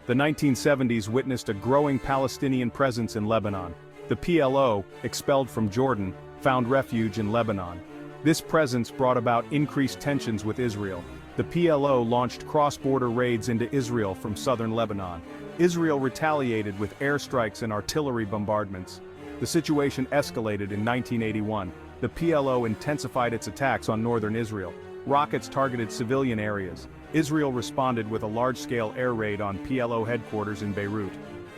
The 1970s witnessed a growing Palestinian presence in Lebanon. The PLO, expelled from Jordan, found refuge in Lebanon. This presence brought about increased tensions with Israel. The PLO launched cross-border raids into Israel from southern Lebanon. Israel retaliated with airstrikes and artillery bombardments. The situation escalated in 1981. The PLO intensified its attacks on northern Israel. Rockets targeted civilian areas. Israel responded with a large-scale air raid on PLO headquarters in Beirut.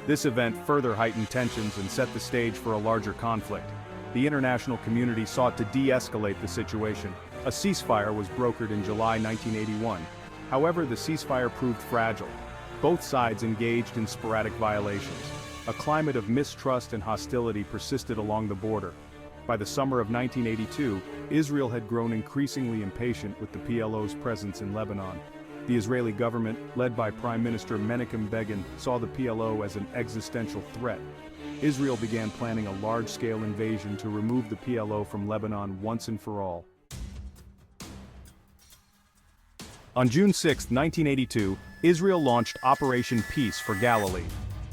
This event further heightened tensions and set the stage for a larger conflict. The international community sought to de-escalate the situation. A ceasefire was brokered in July 1981. However, the ceasefire proved fragile. Both sides engaged in sporadic violations. A climate of mistrust and hostility persisted along the border. By the summer of 1982, Israel had grown increasingly impatient with the PLO's presence in Lebanon. The Israeli government, led by Prime Minister Menachem Begin, saw the PLO as an existential threat. Israel began planning a large-scale invasion to remove the PLO from Lebanon once and for all. On June 6, 1982, Israel launched Operation Peace for Galilee.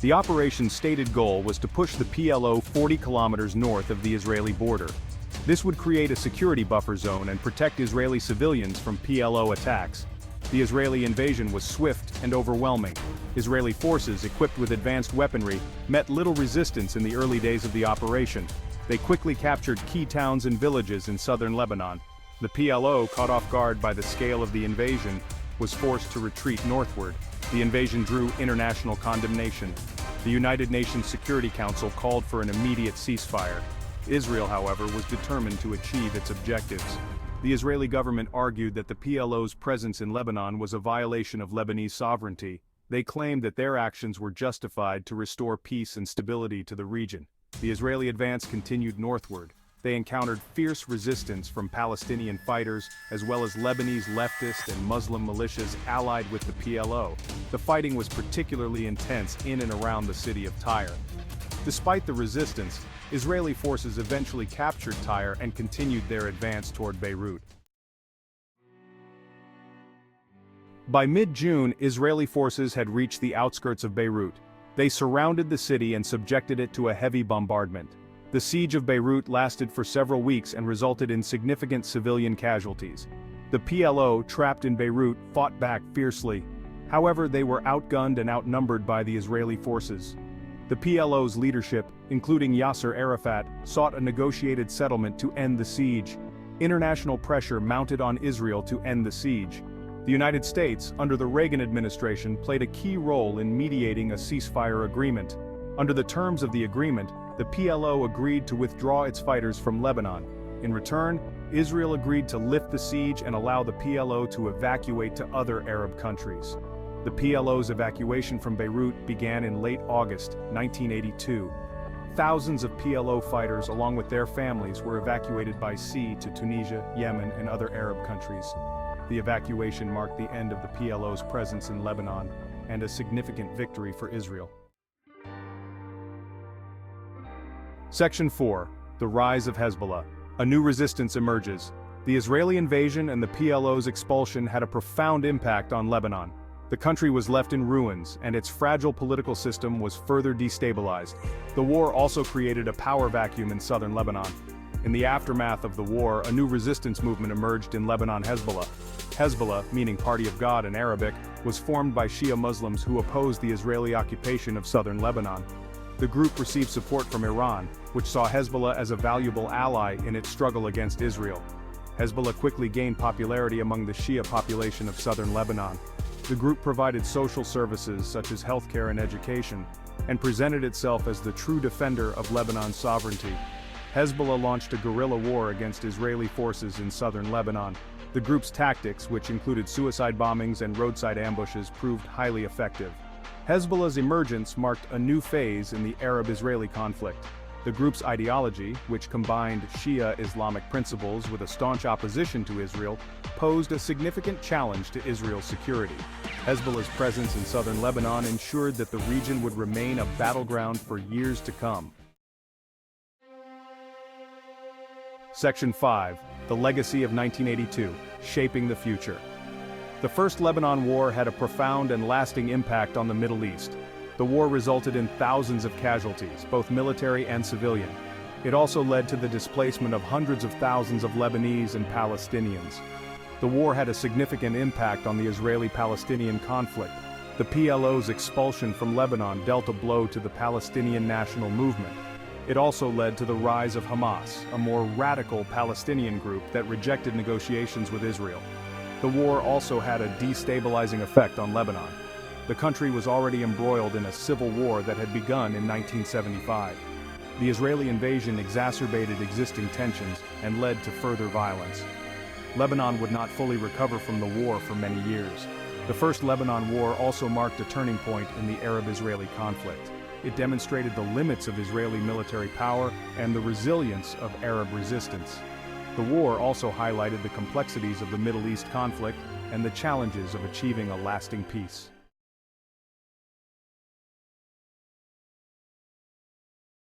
The operation's stated goal was to push the PLO 40 kilometers north of the Israeli border. This would create a security buffer zone and protect Israeli civilians from PLO attacks. The Israeli invasion was swift and overwhelming. Israeli forces, equipped with advanced weaponry, met little resistance in the early days of the operation. They quickly captured key towns and villages in southern Lebanon. The PLO, caught off guard by the scale of the invasion, was forced to retreat northward. The invasion drew international condemnation. The United Nations Security Council called for an immediate ceasefire. Israel, however, was determined to achieve its objectives. The Israeli government argued that the PLO's presence in Lebanon was a violation of Lebanese sovereignty. They claimed that their actions were justified to restore peace and stability to the region. The Israeli advance continued northward. They encountered fierce resistance from Palestinian fighters, as well as Lebanese leftist and Muslim militias allied with the PLO. The fighting was particularly intense in and around the city of Tyre. Despite the resistance, Israeli forces eventually captured Tyre and continued their advance toward Beirut. By mid-June, Israeli forces had reached the outskirts of Beirut. They surrounded the city and subjected it to a heavy bombardment. The siege of Beirut lasted for several weeks and resulted in significant civilian casualties. The PLO, trapped in Beirut, fought back fiercely. However, they were outgunned and outnumbered by the Israeli forces. The PLO's leadership, including Yasser Arafat, sought a negotiated settlement to end the siege. International pressure mounted on Israel to end the siege. The United States, under the Reagan administration, played a key role in mediating a ceasefire agreement. Under the terms of the agreement, the PLO agreed to withdraw its fighters from Lebanon. In return, Israel agreed to lift the siege and allow the PLO to evacuate to other Arab countries. The PLO's evacuation from Beirut began in late August 1982. Thousands of PLO fighters along with their families were evacuated by sea to Tunisia, Yemen, and other Arab countries. The evacuation marked the end of the PLO's presence in Lebanon and a significant victory for Israel. Section 4. The Rise of Hezbollah. A new resistance emerges. The Israeli invasion and the PLO's expulsion had a profound impact on Lebanon. The country was left in ruins, and its fragile political system was further destabilized. The war also created a power vacuum in southern Lebanon. In the aftermath of the war, a new resistance movement emerged in Lebanon. Hezbollah, meaning Party of God in Arabic, was formed by Shia Muslims who opposed the Israeli occupation of southern Lebanon. The group received support from Iran, which saw Hezbollah as a valuable ally in its struggle against Israel. Hezbollah quickly gained popularity among the Shia population of southern Lebanon. The group provided social services such as healthcare and education, and presented itself as the true defender of Lebanon's sovereignty. Hezbollah launched a guerrilla war against Israeli forces in southern Lebanon. The group's tactics, which included suicide bombings and roadside ambushes, proved highly effective. Hezbollah's emergence marked a new phase in the Arab-Israeli conflict. The group's ideology, which combined Shia Islamic principles with a staunch opposition to Israel, posed a significant challenge to Israel's security. Hezbollah's presence in southern Lebanon ensured that the region would remain a battleground for years to come. Section 5. The Legacy of 1982, Shaping the Future. The First Lebanon War had a profound and lasting impact on the Middle East. The war resulted in thousands of casualties, both military and civilian. It also led to the displacement of hundreds of thousands of Lebanese and Palestinians. The war had a significant impact on the Israeli-Palestinian conflict. The PLO's expulsion from Lebanon dealt a blow to the Palestinian national movement. It also led to the rise of Hamas, a more radical Palestinian group that rejected negotiations with Israel. The war also had a destabilizing effect on Lebanon. The country was already embroiled in a civil war that had begun in 1975. The Israeli invasion exacerbated existing tensions and led to further violence. Lebanon would not fully recover from the war for many years. The First Lebanon War also marked a turning point in the Arab-Israeli conflict. It demonstrated the limits of Israeli military power and the resilience of Arab resistance. The war also highlighted the complexities of the Middle East conflict and the challenges of achieving a lasting peace.